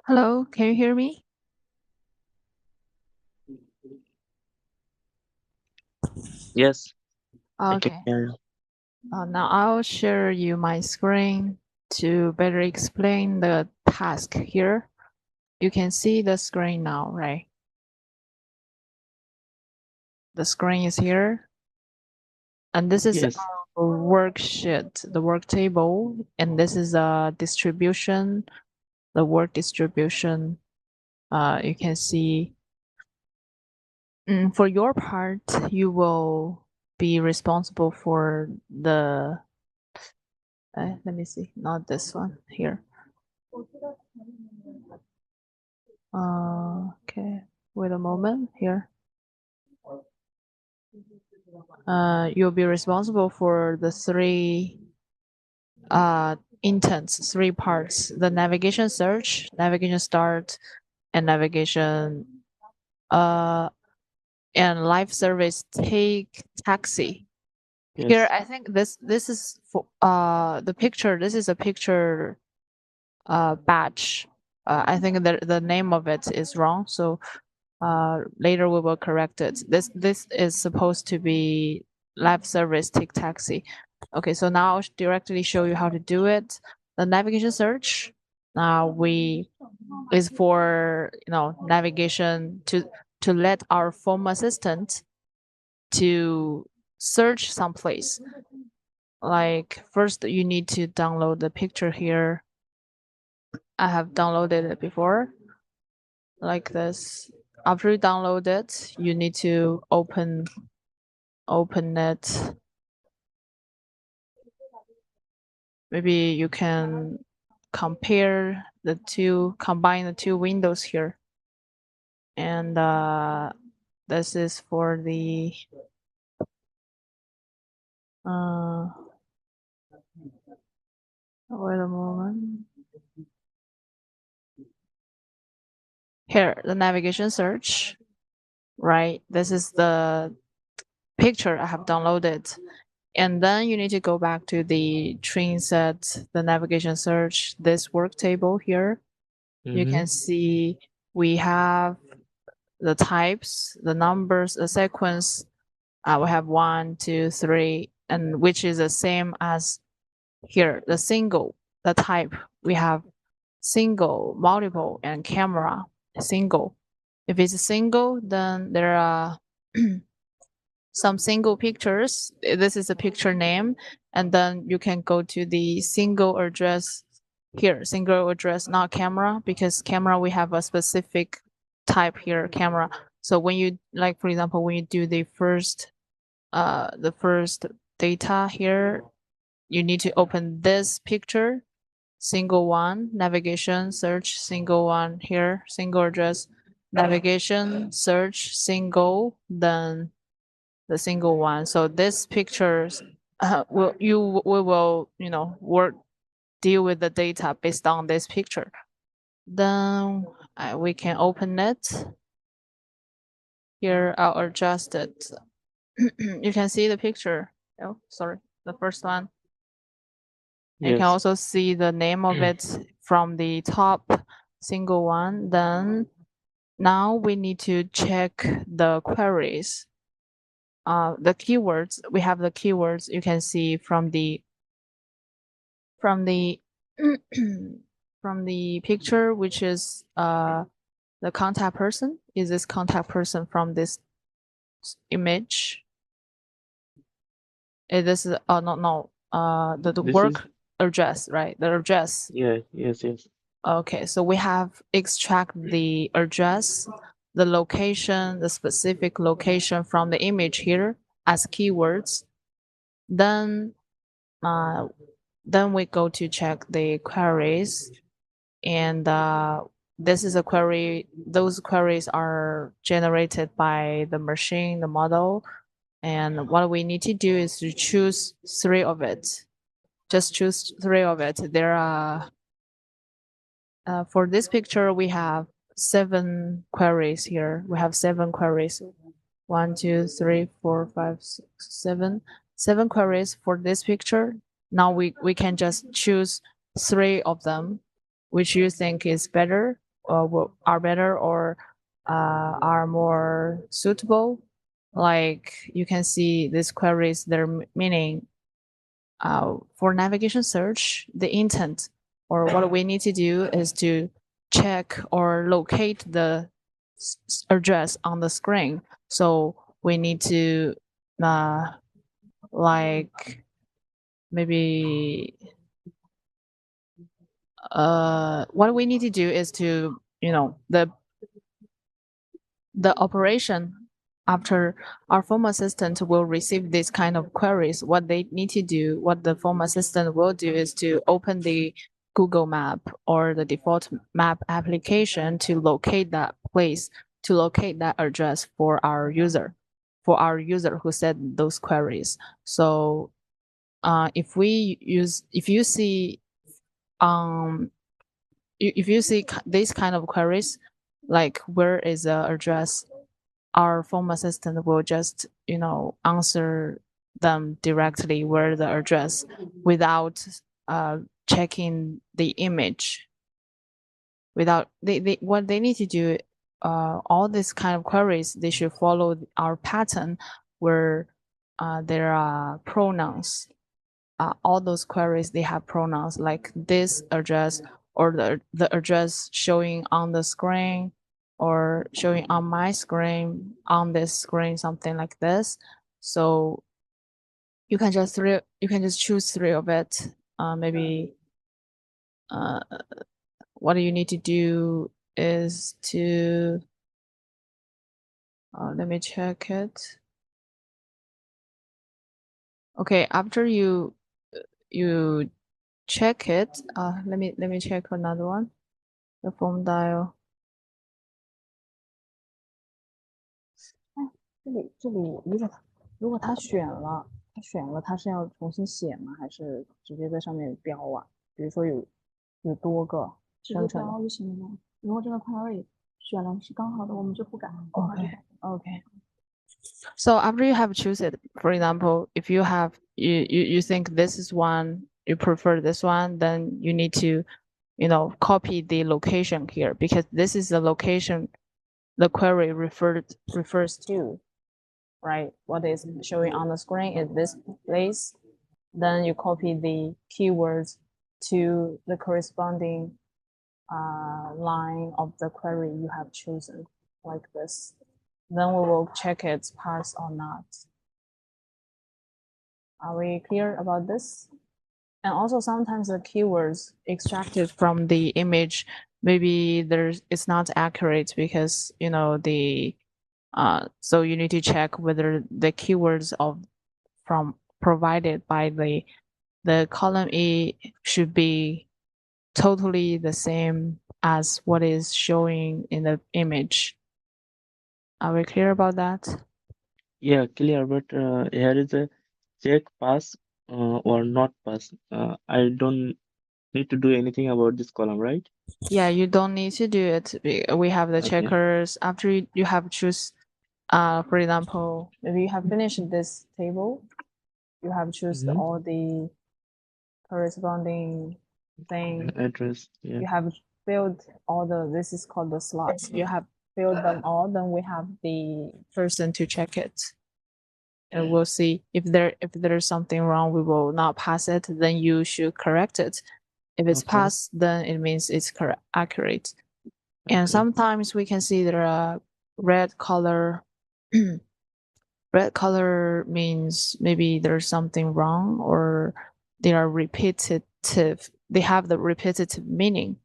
Hello, can you hear me? Yes, I can Okay. hear you. Now I'll share you my screen to better explain the task here. You can see the screen now, right? The screen is here. And this is Yes, our worksheet, the work table. And this is a distribution, the work distribution. You can see for your part, you will be responsible for the, let me see, not this one here. Okay, wait a moment here. You'll be responsible for the three intents, three parts: the navigation search, navigation start, and navigation uh and live service take taxi. Here, yes, I think this is for the picture. This is a picture batch. I think the name of it is wrong, so later we will correct it. This is supposed to be live service take taxi. Okay, so now I'll directly show you how to do it. The navigation search, we is for navigation to let our phone assistant to search someplace. Like first you need to download the picture here. I have downloaded it before, like this. After you download it, you need to open it. Maybe you can combine the two windows here. And this is for the uh, wait a moment. Here, the navigation search, right? This is the picture I have downloaded. And then you need to go back to the train set, the navigation search, this work table here. You mm-hmm. can see we have the types, the numbers, the sequence. We have 1, 2, 3, and which is the same as here, the single, the type. We have single, multiple, and camera. Single. If it's a single, then there are some single pictures. This is a picture name, and then you can go to the single address here, single address, not camera, because camera we have a specific type here, camera. So when you, like for example, when you do the first data here, you need to open this picture, single one, navigation, search, single one here, single address, navigation, search, single, then the single one. So this pictures we will work deal with the data based on this picture. Then we can open it. Here I'll adjust it. You can see the picture. Oh, sorry, the first one. You can Yes, also see the name of it from the top single one. Then now we need to check the queries. The keywords, we have the keywords you can see from the from the picture, which is the contact person. Is this contact person from this image? This is no the this is, work address, right? The address. yeah, yes, yes, Okay, so we have extract the address, the location, the specific location from the image here as keywords. Then uh, then we go to check the queries, and this is a query. Those queries are generated by the machine, the model, and what we need to do is to choose three of it. Just choose three of it. There are for this picture we have 7 queries here. We have 7 queries. 1, 2, 3, 4, 5, 6, 7. 7 queries for this picture. Now we can just choose three of them, which you think is better. are better or are more suitable. Like you can see these queries, their meaning for navigation search, the intent or what we need to do is to check or locate the address on the screen. So we need to like maybe what we need to do is to the operation after our phone assistant will receive this kind of queries. What they need to do, what the phone assistant will do is to open the Google Map or the default map application to locate that place, to locate that address for our user who said those queries. So if you see if you see these kind of queries, like where is the address, our phone assistant will just answer them directly where the address without checking the image. Without they what they need to do, all these kind of queries, they should follow our pattern where there are pronouns. All those queries, they have pronouns like this address or the address showing on the screen or showing on my screen, on this screen, something like this. So you can just choose three of it. Maybe what you need to do is to let me check it. Okay, after you check it, let me check another one. The phone dial. 这里如果他选了，他是要重新写吗？还是直接在上面标啊？比如说有多个生成，直接标就行了。如果这个 query 选了是刚好的，我们就不改。Okay. So after you have choose it, for example, if you have you think this is one, you prefer this one, then you need to, copy the location here because this is the location the query refers to, right? What is showing on the screen is this place. Then you copy the keywords to the corresponding line of the query you have chosen, like this. Then we will check its pass or not. Are we clear about this? And also sometimes the keywords extracted from the image, maybe it's not accurate because so you need to check whether the keywords from provided by the column E should be totally the same as what is showing in the image. Are we clear about that? Yeah, clear. But here is a check pass or not pass. I don't need to do anything about this column, right? Yeah, you don't need to do it. We have the Okay. checkers after you have choose. For example, maybe you have finished this table, you have choose all the corresponding thing. Address. Yeah. You have filled all this is called the slots. You have filled them all, then we have the person to check it. And we'll see if there's something wrong, we will not pass it, then you should correct it. If it's Okay. passed, then it means it's accurate. And sometimes we can see there are red color. Red color means maybe there's something wrong or they are repetitive. They have the repetitive meaning.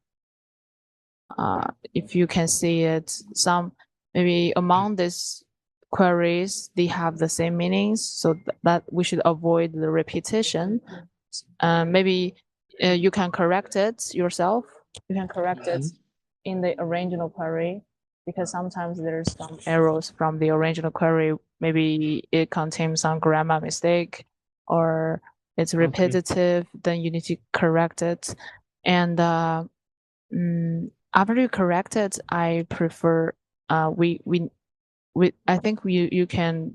If you can see it, some maybe among these queries, they have the same meanings, so that we should avoid the repetition. Maybe you can correct it yourself. You can correct it in the original query because sometimes there's some errors from the original query. Maybe it contains some grammar mistake or it's repetitive. Then you need to correct it. And after you correct it, I prefer I think you can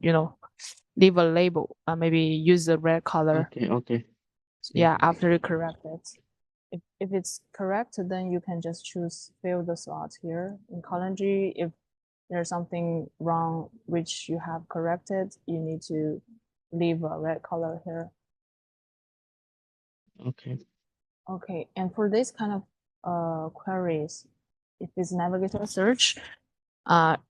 leave a label. Maybe use the red color. Okay. Yeah, after you correct it. if it's correct, then you can just choose fill the slot here. In column G, if there's something wrong which you have corrected, you need to leave a red color here. Okay. Okay, and for this kind of queries, if it's navigator search,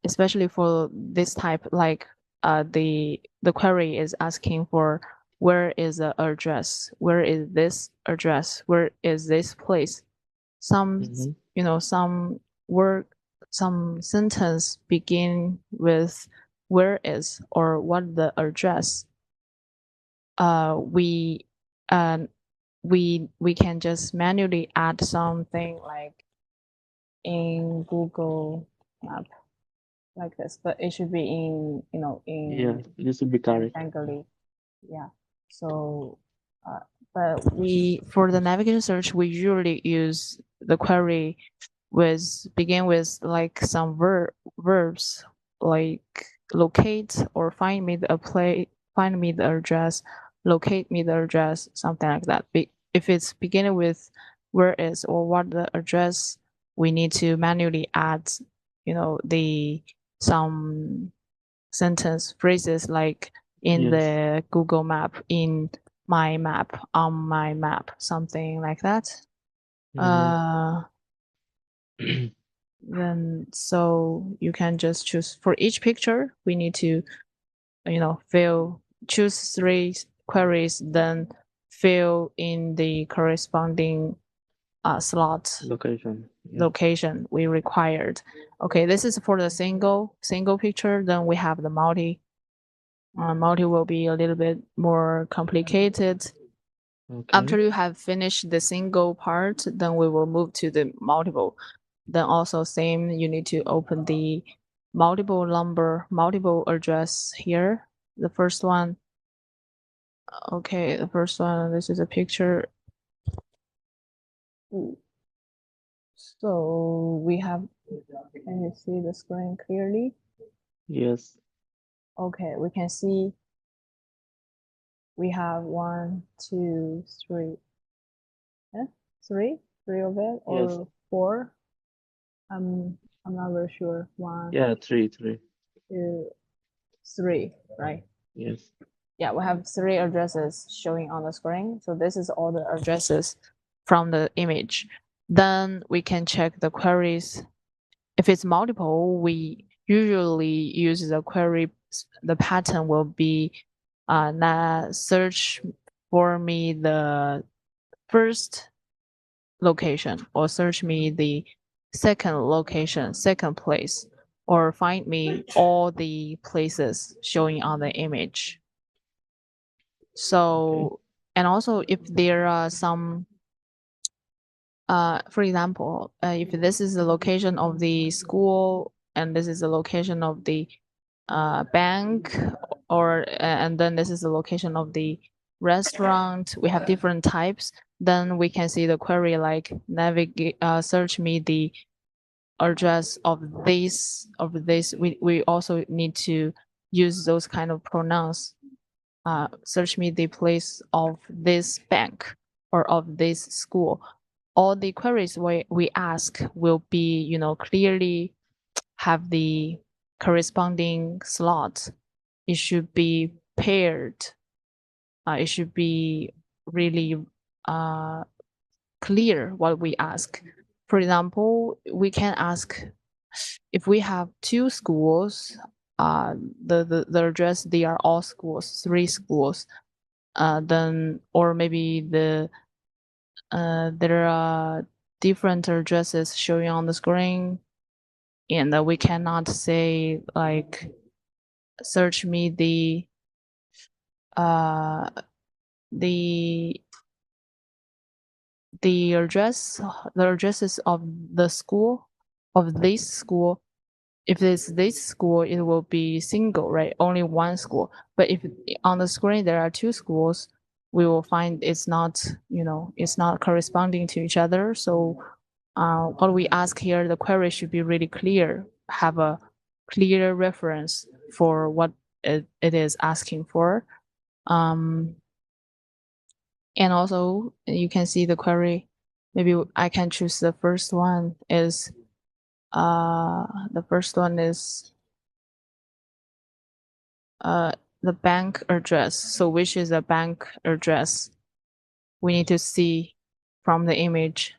especially for this type, like the query is asking for where is the address, where is this address, where is this place. Some Mm-hmm. some word, some sentence begin with where is or what the address. We we can just manually add something like in Google Map like this, but it should be in Yeah, in this would be correct. Bengali. Yeah. So, but we for the navigation search we usually use the query with begin with like some verbs like locate or find me the play, find me the address, locate me the address, something like that. If it's beginning with where is or what the address, we need to manually add, the some sentence phrases like in Yes. the Google Map, in my map, on my map, something like that. Mm-hmm. Uh, then so you can just choose for each picture. We need to, fill choose three queries, then fill in the corresponding slot Location. Yeah. location we required. Okay, this is for the single picture. Then we have the multi. Multi will be a little bit more complicated. After Okay. you have finished the single part, then we will move to the multiple. Then also same, you need to open the multiple address here. The first one, okay, the first one, this is a picture. So we have, can you see the screen clearly? Yes. Okay, we can see we have one, two, three, eh? Three of it Yes. or four? I'm not very sure. One, Yeah, three. two, three, right? Yes. Yeah, we have three addresses showing on the screen. So this is all the addresses from the image. Then we can check the queries. If it's multiple, we usually use the query. The pattern will be search for me the first location, or search me the second location, second place, or find me all the places showing on the image. Okay. So, and also if there are some, for example, if this is the location of the school and this is the location of the bank, or and then this is the location of the restaurant, we have different types. Then we can see the query like navigate, search me the address of this. We also need to use those kind of pronouns. Search me the place of this bank or of this school. All the queries we ask will be, clearly have the corresponding slot. It should be paired. It should be really clear what we ask. For example, we can ask if we have two schools, the address, they are all schools, three schools. Then or maybe there are different addresses showing on the screen, and we cannot say like search me uh the the address the addresses of the school, of this school. If it's this school, it will be single, right? Only one school. But if on the screen there are two schools, we will find it's not, it's not corresponding to each other. So what we ask here, the query should be really clear, have a clear reference for what it is asking for. Um, and also you can see the query. maybe I can choose the first one is the first one is the bank address. So which is a bank address? We need to see from the image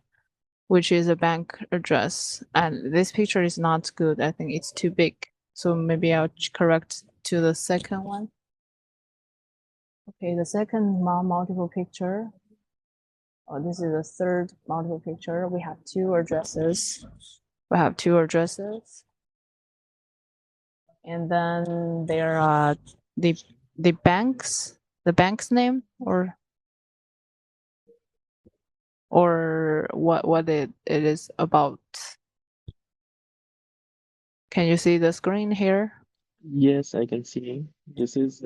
which is a bank address. And this picture is not good. I think it's too big. So maybe I'll correct to the second one. Okay, the second multiple picture. Oh, this is the third multiple picture. We have two addresses. We have two addresses. And then there are the bank's name or what it is about. Can you see the screen here? Yes, I can see. This is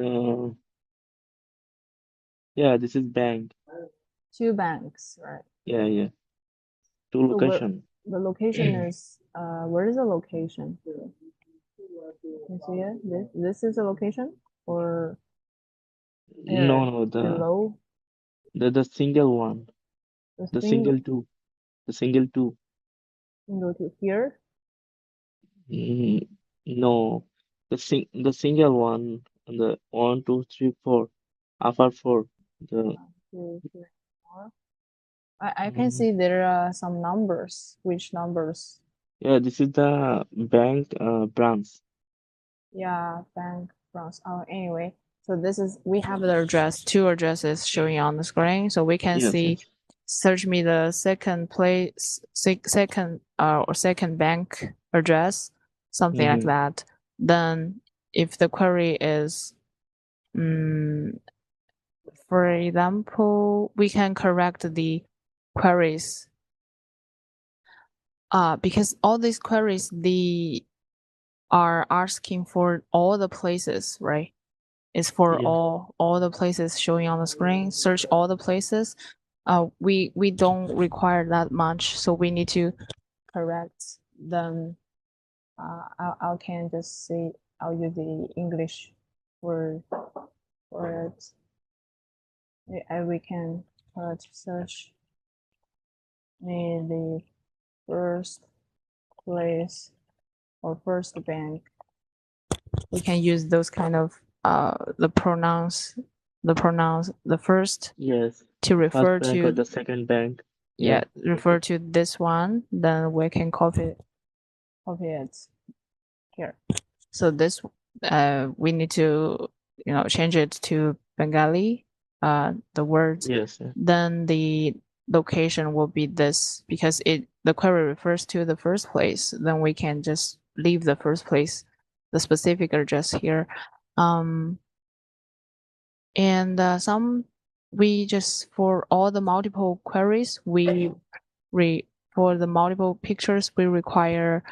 yeah, this is bank. Two banks, right? Yeah, yeah. Two So where location. the location is where is the location? You see it? This is a location or No, here no, below the single one. the The single single two. The single two. single to here? Mm, no. The single one and the one, two, three, four. After four. The 1, 2, 3, 4. I can mm, see there are some numbers. Which numbers? yeah, this is the bank branch. Yeah, bank France. Oh, anyway, so this is we have the address, two addresses showing on the screen, so we can Yes, see. yes. Search me the second place, second or second bank address, something like Mm-hmm. that. Then, if the query is, um, for example, we can correct the queries. Because all these queries, they are asking for all the places, right? Is for Yeah. all the places showing on the screen. Search all the places. We don't require that much, so we need to correct them. I can just say I'll use the English word for it. We can search the first place or first bank. We can use those kind of the first Yes. to First refer bank or to, the second bank. yeah, Yeah. refer to this one, then we can copy it here. So this we need to change it to Bengali, the words. Yes. Yeah. Then the location will be this because the query refers to the first place. Then we can just leave the first place, the specific address here. Um, and some we just for all the multiple queries for the multiple pictures we require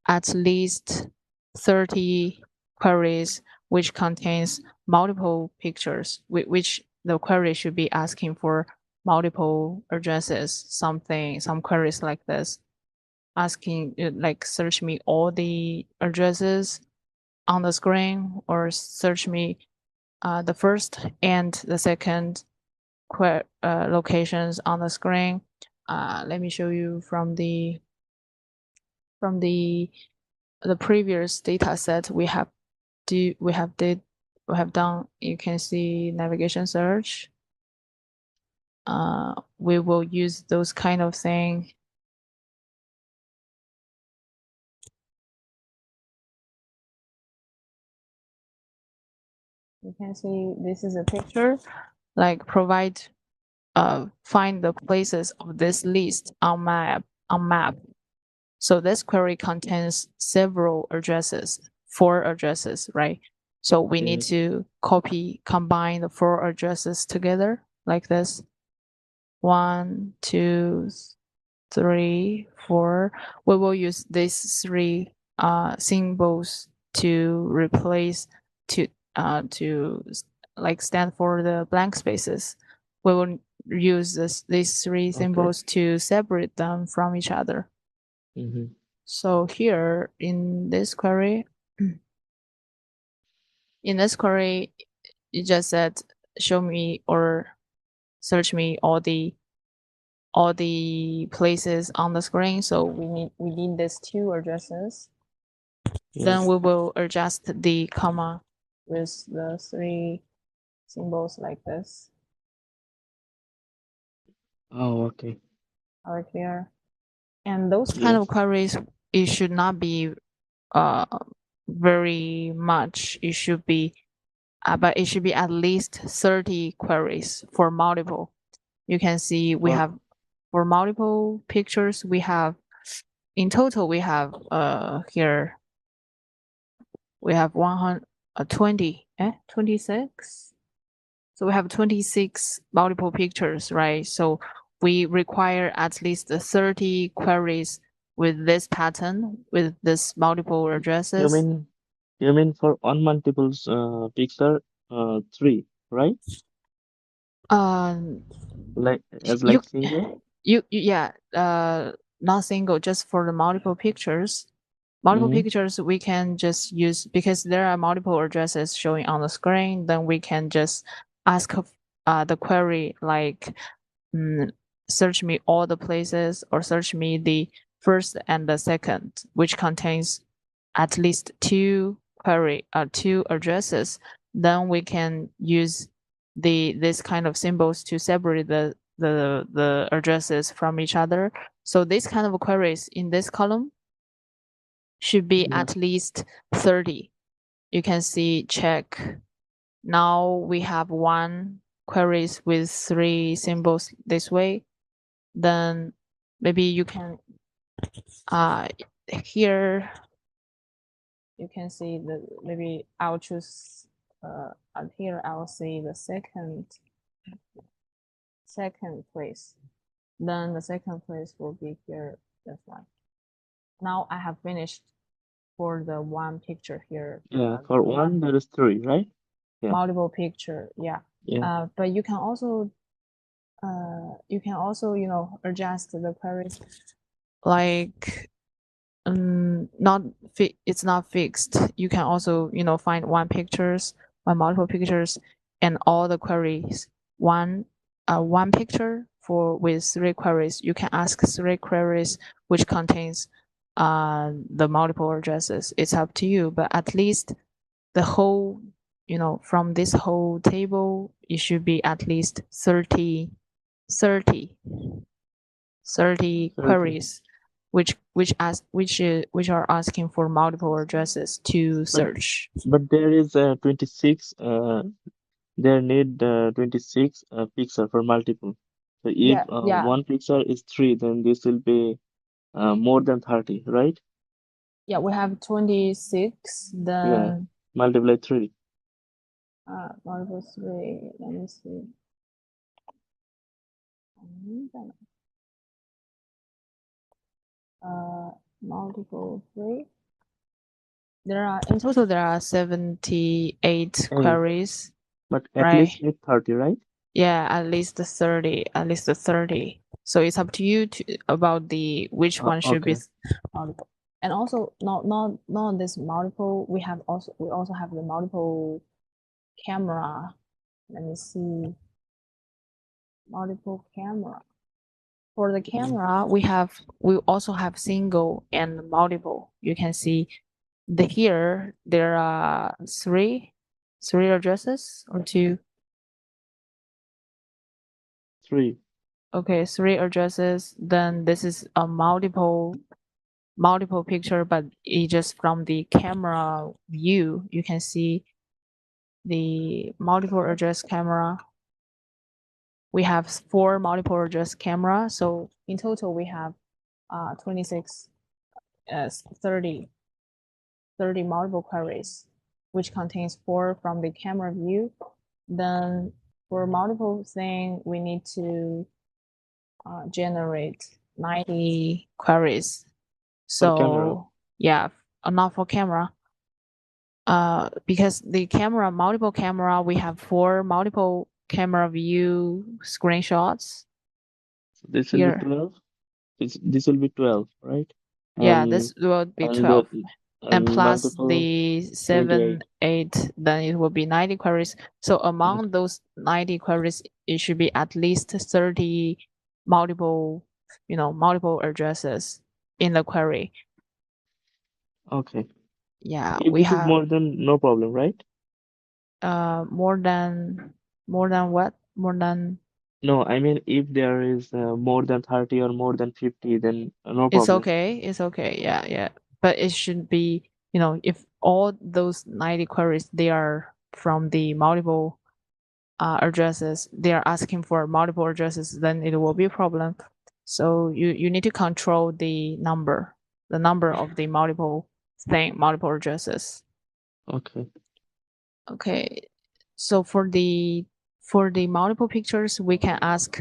at least 30 queries which contains multiple pictures, which the query should be asking for multiple addresses, some queries like this, asking like search me all the addresses on the screen or search me the first and the second locations on the screen. Let me show you from the previous data set we have done. You can see navigation search. We will use those kind of thing. You can see this is a picture, like provide find the places of this list on map. So this query contains several addresses, 4 addresses, right? So we need Yes. to combine the 4 addresses together like this. 1, 2, 3, 4. We will use these 3 symbols to replace to like stand for the blank spaces. We will use these 3 Okay. symbols to separate them from each other. Mm-hmm. So here in this query, it just said show me or search me all the all the places on the screen. So we need these two addresses. Yeah. Then we will adjust the comma with the three symbols like this. Oh, okay. Are we clear? And those kind of Yes. queries, it should not be uh very much. It should be but it should be at least 30 queries for multiple. You can see we For have for multiple pictures, we have in total we have here we have 120 26. So we have 26 multiple pictures, right? So we require at least 30 queries with this pattern, with this multiple you addresses. mean you mean for one multiples picture three, right? Um, Like as you, like single? yeah, not single, just for the multiple pictures. Multiple Mm-hmm. pictures we can just use because there are multiple addresses showing on the screen. Then we can just ask the query like mm, search me all the places or search me the first and the second, which contains at least two addresses. Then we can use this kind of symbols to separate the addresses from each other. So this kind of queries in this column should be Yeah. at least 30. You can see check. Now we have one queries with three symbols this way. Then maybe you can here you can see the maybe I'll choose here I'll see the second place. Then the second place will be here this one. Now I have finished for the one picture here. Yeah. For one there is three, right? Yeah. Multiple picture, yeah. Yeah. But you can also adjust the queries like not it's not fixed. You can also find one multiple pictures and all the queries one picture for with three queries. You can ask three queries which contains the multiple addresses. It's up to you, but at least the whole from this whole table it should be at least 30 30 30. queries which are asking for multiple addresses to But search. but there is 26 there need 26 pixel for multiple. So if Yeah, yeah, one pixel is three, then this will be more than 30, right? yeah. We have 26. Yeah. Then Multiply three. multiple three. Let me see. Multiple three. In total there are 78 Eight. queries, But at right? least need 30, right? Yeah, at least 30. At least 30. So it's up to you to about the which one should be Okay. multiple. And also not this multiple. We also have the multiple camera. Let me see. Multiple camera. For the camera, we also have single and multiple. You can see here there are three addresses or two. Three. Okay, three addresses. Then this is a multiple picture, but it just from the camera view, you can see the multiple address camera. We have four multiple address camera. So in total, we have 26, 30 multiple queries, which contains four from the camera view. Then for multiple thing, we need to generate 90 queries. For camera. So yeah, not for camera. Because the multiple camera, we have four multiple camera view screenshots So this will be here. 12. This will be 12, right? Yeah, And this will be and the 12. And and plus multiple the 28. 7, 8, then it will be 90 queries. So Okay. among those 90 queries, it should be at least 30 multiple, multiple addresses in the query. Okay. Yeah, If we this is have more than no problem, right? more than what? More than No, I mean if there is more than 30 or more than 50, then no it's problem. okay. It's okay. Yeah, yeah. But it should be, if all those 90 queries they are from the multiple addresses, they are asking for multiple addresses, then it will be a problem. So you need to control the number of the multiple addresses. Okay. Okay. So for the multiple pictures, we can ask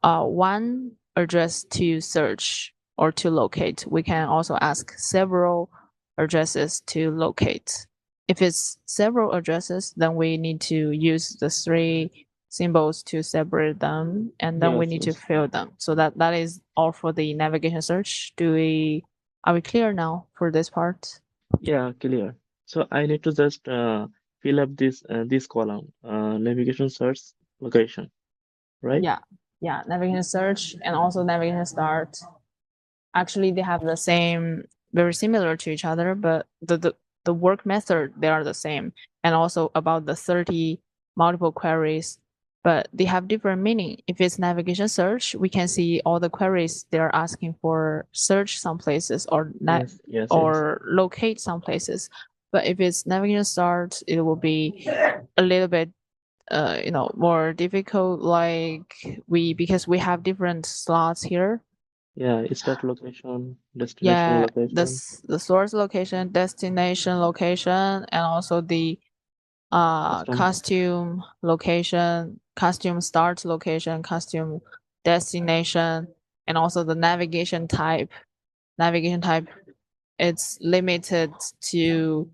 one address to search or to locate. We can also ask several addresses to locate. If it's several addresses, then we need to use the three symbols to separate them, and then we Yes, need to yes. fill them. So that is all for the navigation search. Are we clear now for this part? Yeah, clear. So I need to just fill up this column, navigation search location, right? Yeah, yeah, navigation search and also navigation start. Actually, they have the same, very similar to each other, but the work method, they are the same. And also about the 30 multiple queries, but they have different meaning. If it's navigation search, we can see all the queries they're asking for search some places or Yes, yes, yes. or locate some places. But if it's navigation start, it will be a little bit more difficult, like because we have different slots here. Yeah, start location, destination Yeah, location, the source location, destination location, and also the custom. costume location, costume start location, costume destination, and also the navigation type. Navigation type, it's limited to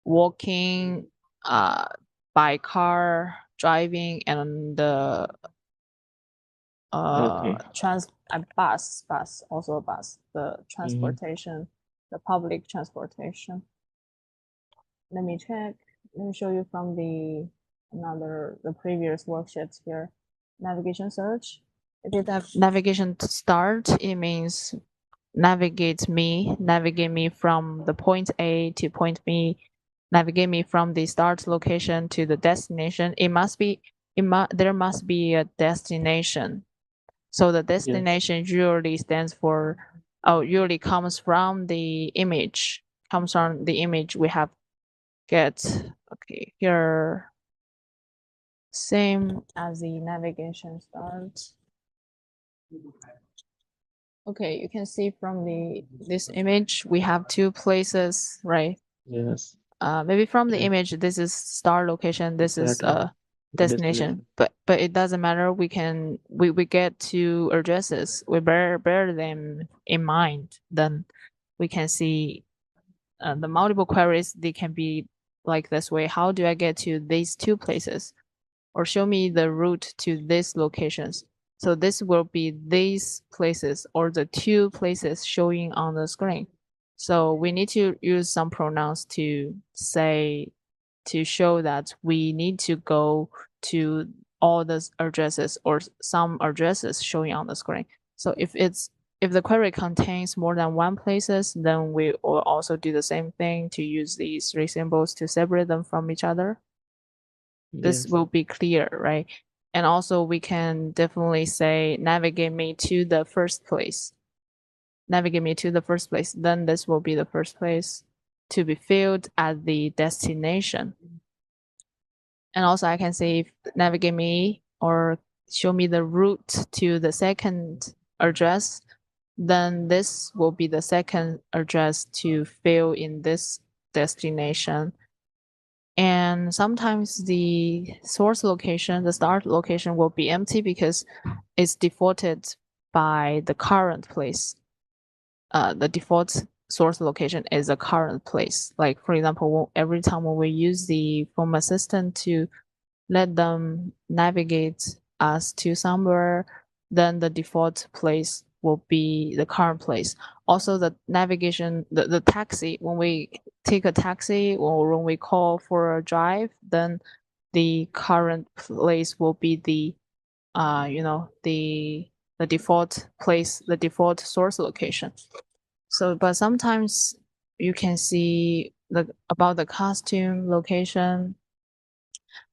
walking, uh, by car, driving, and the Okay. bus, also a bus, the Mm-hmm. transportation, the public transportation. Let me check. Let me show you from the previous worksheets here. Navigation search. If it have navigation start, it means navigate me from the point A to point B, navigate me from the start location to the destination. There must be a destination. So the Yes. destination usually comes from the image, we have get. Okay, here, same as the navigation start. Okay, you can see from this image, we have two places, right? Yes. Maybe from the Yes. image, this is start location, this is Start and destination, destination. but it doesn't matter. We get two addresses. We bear them in mind. Then we can see the multiple queries. They can be like this way. How do I get to these two places? Or show me the route to these locations. So this will be these places or the two places showing on the screen. So we need to use some pronouns to show that we need to go to all the addresses or some addresses showing on the screen. So if the query contains more than one places, then we will also do the same thing to use these three symbols to separate them from each other. This Yes. will be clear, right? And also we can definitely say navigate me to the first place. Navigate me to the first place. Then this will be the first place to be filled at the destination. And also I can say navigate me or show me the route to the second address. Then this will be the second address to fill in this destination. And sometimes the source location, the start location will be empty because it's defaulted by the current place. The default source location is a current place. Like for example, every time when we use the phone assistant to let them navigate us to somewhere, then the default place will be the current place. Also, the navigation, the taxi, when we take a taxi or when we call for a drive, then the current place will be the the default place, the default source location. So, but sometimes you can see about the costume location.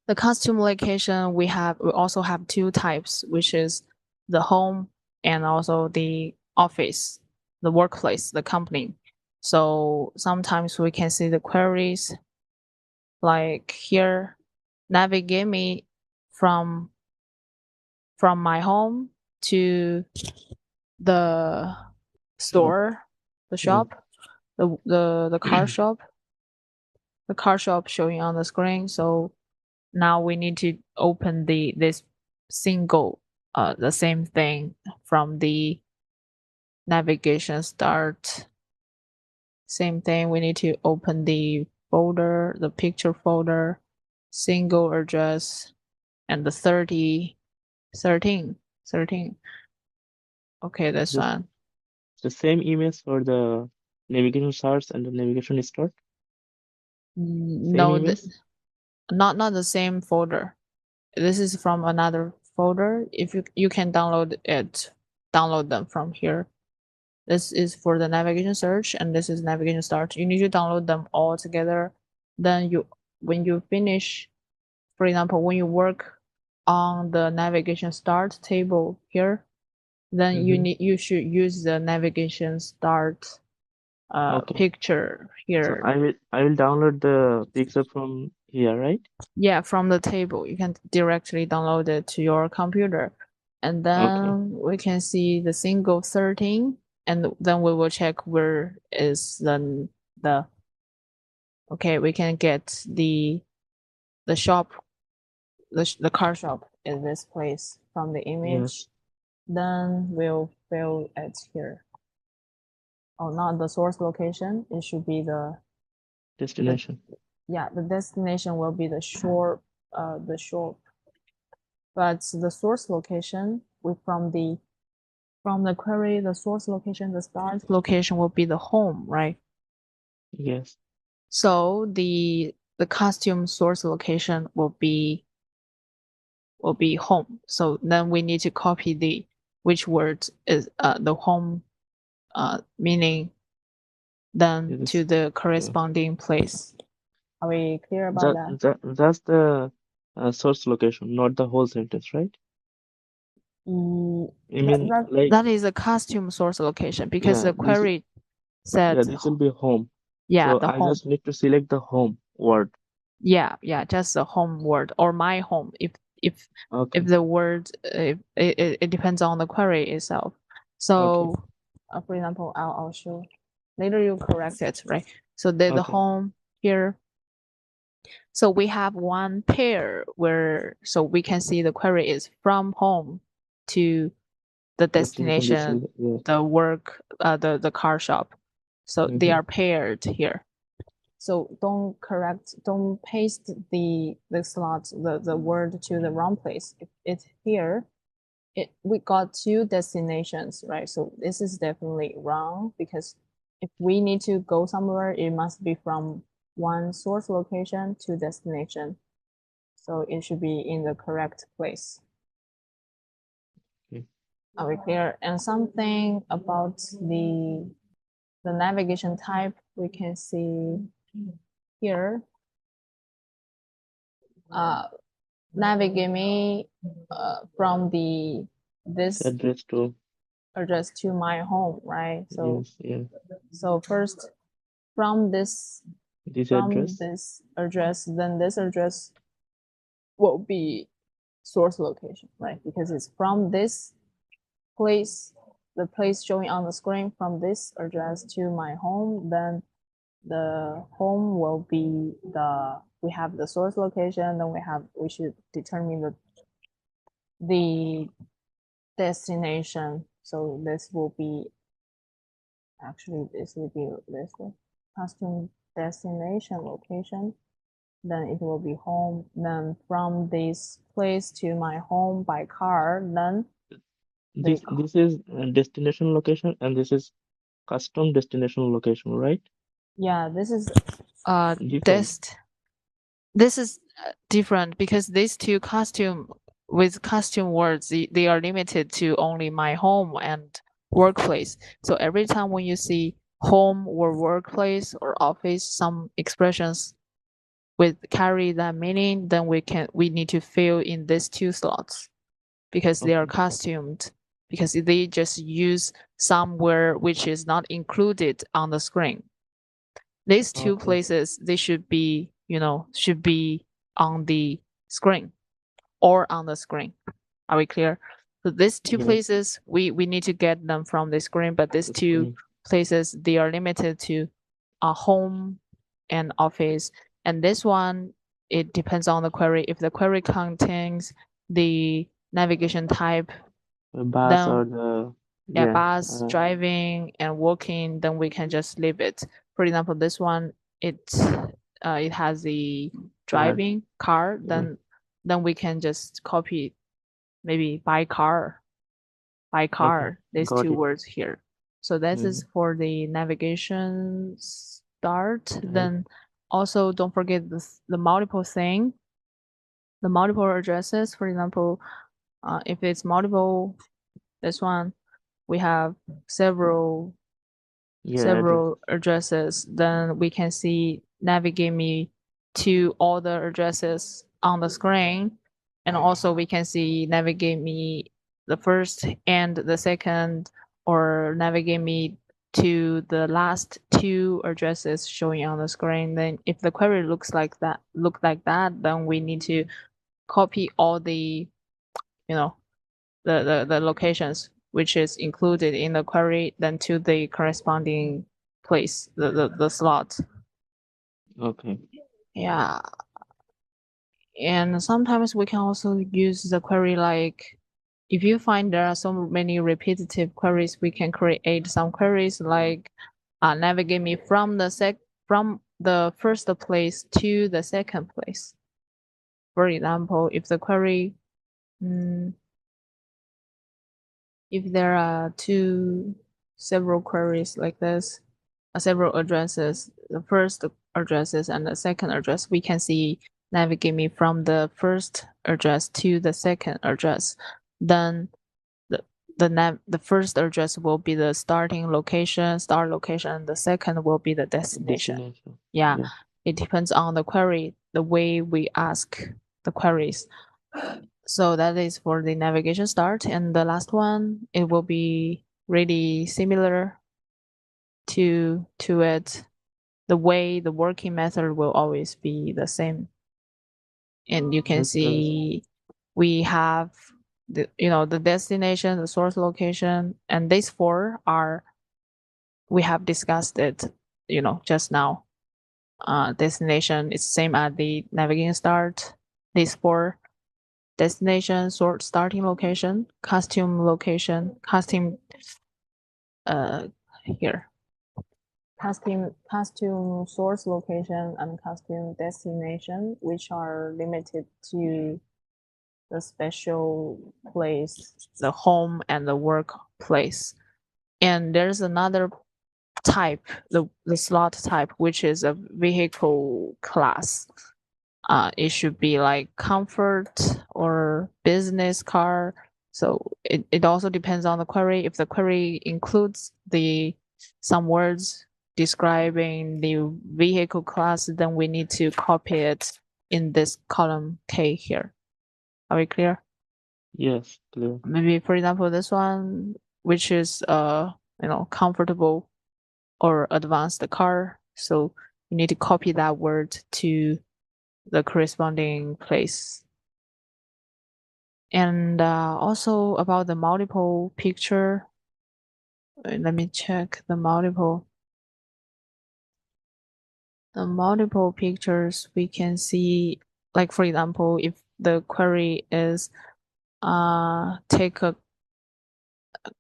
The costume location we also have two types, which is the home and also the office, the workplace, the company. So sometimes we can see the queries like here, navigate me from my home to the Shop. store, the Yeah. shop, the car shop showing on the screen. So now we need to open this single the same thing from the navigation start. Same thing, we need to open the folder, the picture folder, single address, and the 13. Okay, this This one. the same image for the navigation search and the navigation start. Same No, image. not the same folder. This is from another folder. If you can download them from here. This is for the navigation search, and this is navigation start. You need to download them all together. Then when you finish, for example, when you work on the navigation start table here, then Mm-hmm. you should use the navigation start Okay. picture So here. I will download the picture from here, right? Yeah, from the table. You can directly download it to your computer. And Okay. then we can see the single 13, and then we will check where is the okay, we can get the shop, the car shop in this place from the Yes. image. Then we'll fill it here. Oh, not the source location. It should be the Destination. yeah, the destination will be the shop. But the source location from the query, the source location, the start location will be the home, right? Yes. So the costume source location will be home. So then we need to copy the which word is the home meaning then Yes. to the Yeah. corresponding place. Are we clear about that? That's the source location, not the whole sentence, right? I mean, like, That is a costume source location because yeah, the query yeah, said this will be home. yeah, So the I home. just need to select the home word. Yeah, just the home word or my home. If Okay. the word it depends on the query itself. Okay. So, for example, I'll show later. You correct it, right? So the Okay. home here. So we have one pair where so we can see the query is from home to the Destination. This destination, will, yes. the work, the car shop. So they Mm-hmm. are paired here. So don't paste the slot, the word to the wrong place. If it's here, we got two destinations, right? So this is definitely wrong because if we need to go somewhere, it must be from one source location to destination. So it should be in the correct place. Okay. Are we clear? And something about the navigation type we can see here. Uh, navigate me from This this address to, address to my home, right? So yes, yeah. first from This address. this address, then this address will be source location, right? Because it's from this place, the place showing on the screen from this address to my home, then the home will be we have the source location, then we should determine the destination. So this will be actually this will be this one. Custom destination location. Then it will be home. Then from this place to my home by car, then the This is destination location and this is custom destination location, right? yeah, this is uh Different. this this is different because these two costume with custom words, they are limited to only my home and workplace. So every time when you see home or workplace or office, some expressions with carry that meaning, then we need to fill in these two slots because they are Okay. costumed, because they just use somewhere which is not included on the screen. These two Okay. places, they should be, should be on the screen or on the screen. Are we clear? So these two Yes. places, we need to get them from the screen, but these The two screen. places, they are limited to a home and office. And this one, it depends on the query. If the query contains the navigation type, The bus then or the yeah, yeah. bus, driving, and walking, then we can just leave it. For example, this one, it has the Car. driving car, Yeah. then we can just copy maybe by Okay. car, these Got two it. words here. So this Mm-hmm. is for the navigation start. Right. Then also don't forget the multiple thing, the multiple addresses. For example, if it's multiple, this one, we have several Yeah. Address. several addresses, then we can see navigate me to all the addresses on the screen. And also we can see navigate me the first and the second, or navigate me to the last two addresses showing on the screen. Then if the query look like that, then we need to copy all the, you know, the locations which is included in the query, then to the corresponding place, the slot. Okay. Yeah. And sometimes we can also use the query like, if you find there are so many repetitive queries, we can create some queries like navigate me from the first place to the second place. For example, if the query, mm, if there are several queries like this, several addresses, the first addresses and the second address, we can see navigate me from the first address to the second address. Then the the first address will be the starting location, start location. The second will be the destination. Destination. Yeah, Yeah. it depends on the query, the way we ask the queries. So that is for the navigation start. And the last one, it will be really similar to it. The way the working method will always be the same. And you can Okay. see we have the destination, the source location, and these four are, we have discussed it, just now. Destination is same as the navigation start. These four: destination, sort, starting location, costume, uh, here, costume source location, and costume destination, which are limited to the special place, the home and the workplace. And there's another type, the slot type, which is a vehicle class. It should be like comfort or business car. So it also depends on the query. If the query includes some words describing the vehicle class, then we need to copy it in this column K here. Are we clear? Yes. Clear. Maybe for example, this one, which is comfortable or advanced car. So you need to copy that word to the corresponding place. And also about the multiple picture, let me check the multiple pictures. We can see, like for example, if the query is take a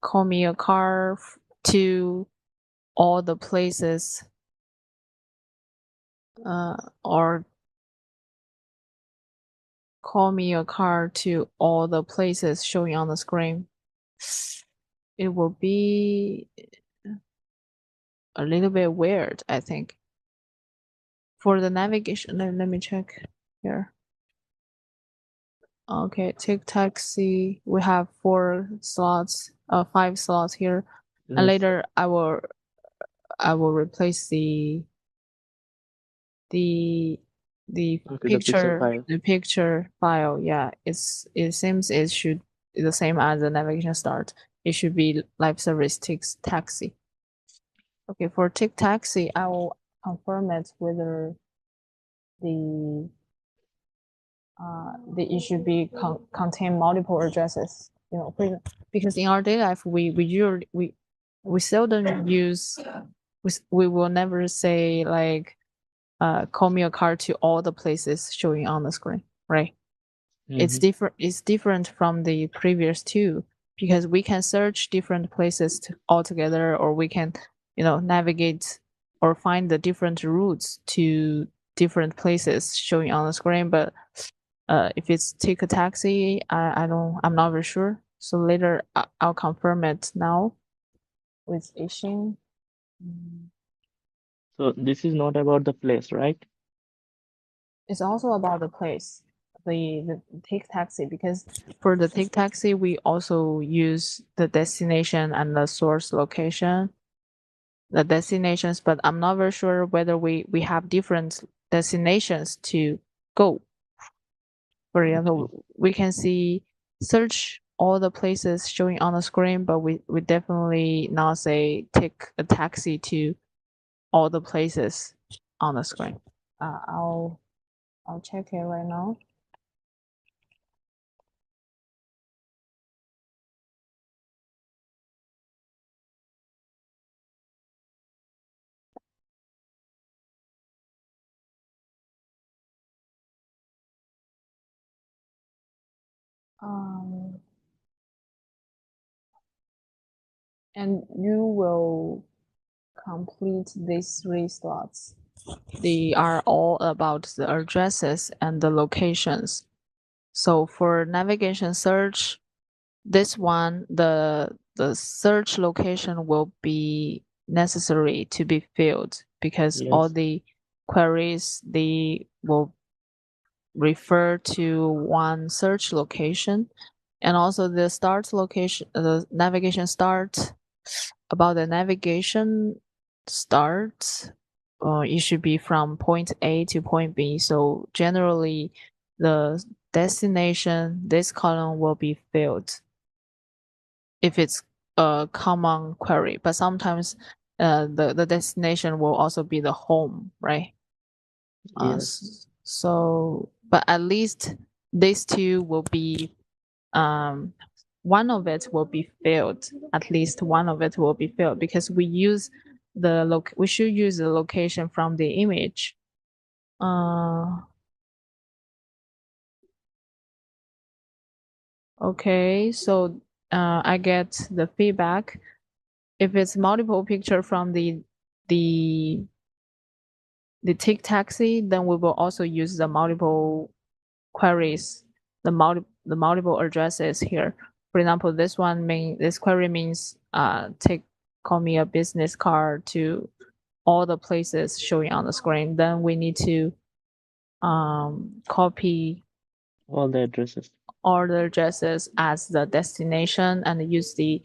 call me a car to all the places, or call me a car to all the places showing on the screen, it will be a little bit weird, I think. For the navigation, let me check here. Okay, take taxi. We have 5 slots here, and Yes. later I will replace the the Okay, the picture picture file. the picture file. Yeah, it seems it should be the same as the navigation start. It should be live service takes taxi. Okay, for take taxi, I will confirm it whether the it should be contain multiple addresses. Because in our daily life, we usually we seldom use we will never say like call me a car to all the places showing on the screen, right? It's Mm-hmm. different from the previous two because we can search different places altogether, or we can navigate or find the different routes to different places showing on the screen. But if it's take a taxi, I'm not very sure. So later I'll confirm it now with Ishin. Mm. So this is not about the place, right? It's also about the place, the take taxi, because for the take taxi we also use the destination and the source location, the destinations. But I'm not very sure whether we have different destinations to go. For Okay. example, we can see search all the places showing on the screen, but we definitely not say take a taxi to all the places on the screen. Uh, I'll I'll check it right now. Um, and you will complete these 3 slots. They are all about the addresses and the locations. So for navigation search, this one, the search location will be necessary to be filled because all Yes. the queries they will refer to one search location, and also the start location, the navigation start. About the navigation start, it should be from point A to point B. So generally, the destination, this column will be filled if it's a common query. But sometimes the destination will also be the home, right? Yes. So, but at least these two will be um, one of it will be filled. At least one of it will be filled because we should use the location from the image. Uh, okay, so I get the feedback. If it's multiple picture from the the take taxi, then we will also use the multiple queries, the multiple addresses here. For example, this query means take call me a business card to all the places showing on the screen. Then we need to copy All the addresses. all the addresses as the destination and use the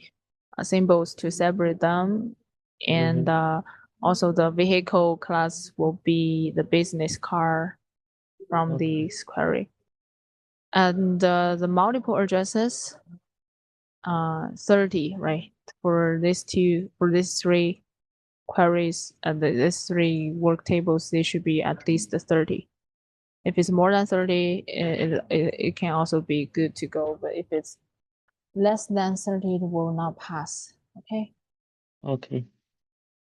symbols to separate them. Mm-hmm. And also the vehicle class will be the business car from Okay. this query. And the multiple addresses, 30, right? For these 3 queries and these 3 work tables, they should be at least 30. If it's more than 30, it can also be good to go. But if it's less than 30, it will not pass. Okay. Okay.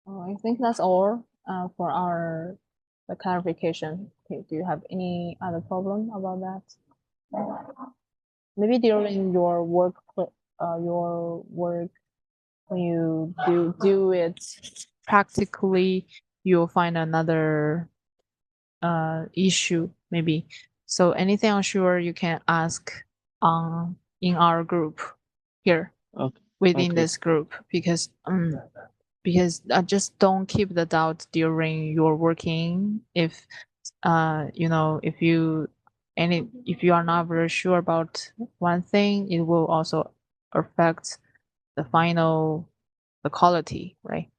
I think that's all for our the clarification. Okay, do you have any other problem about that? Maybe during your work, when you do it practically, you'll find another issue maybe. So anything unsure, you can ask in our group here Okay. within Okay. this group, because just don't keep the doubt during your working. If if you if you are not very sure about one thing, it will also affect the final the quality, right?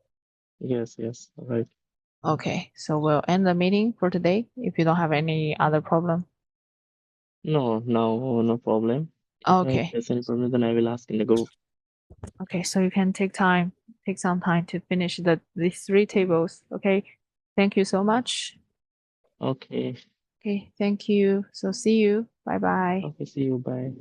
Yes, yes, right. Okay, so we'll end the meeting for today if you don't have any other problem. No, no, no problem. If Okay, there's any problem, then I will ask in the group. okay, so you can take some time to finish these three tables. Okay, thank you so much. Okay. Okay, thank you. So see you. Bye bye. Okay, see you. Bye.